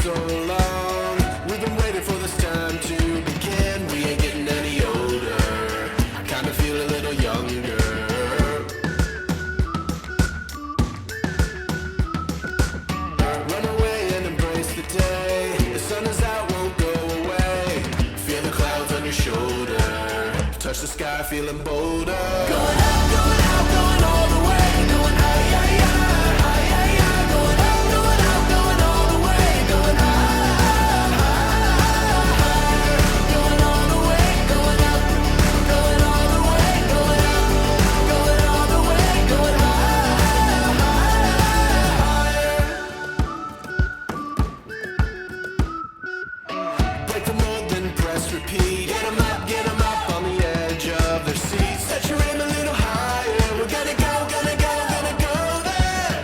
so long. We've been waiting for this time to begin. We ain't getting any older. I kinda feel a little younger. Run away and embrace the day. The sun is out, won't go away. Feel the clouds on your shoulder. Touch the sky, feeling bolder. Going up, going out, going all the way. Going high, high, high, high, high, high. Going up, going out, going all the way. Going high, high, high. Going all the way, going up. Going all the way, going up. Going all the way, going high, higher. Break the mold, then press repeat. Get 'em up on the edge of their seats. Set your aim a little higher. We're gonna go, gonna go, gonna go there.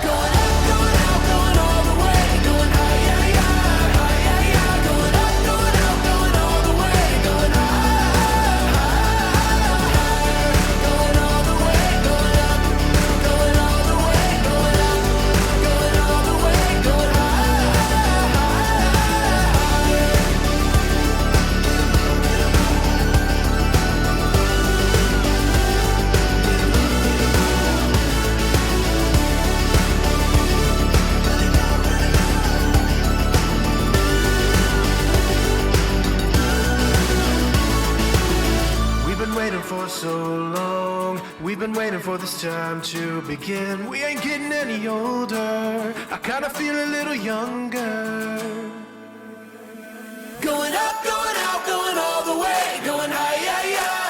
Going up, going out, going all the way. Going high, high, high, high, high, high. Going up, going out, going all the way. Going high, high, high. Going all the way, going up. Going all the way, going up. Going all the way, going high, higher. We've been waiting for so long. We've been waiting for this time to begin. We ain't getting any older. I kinda feel a little younger. Going up, going out, going all the way. Going high, high, high.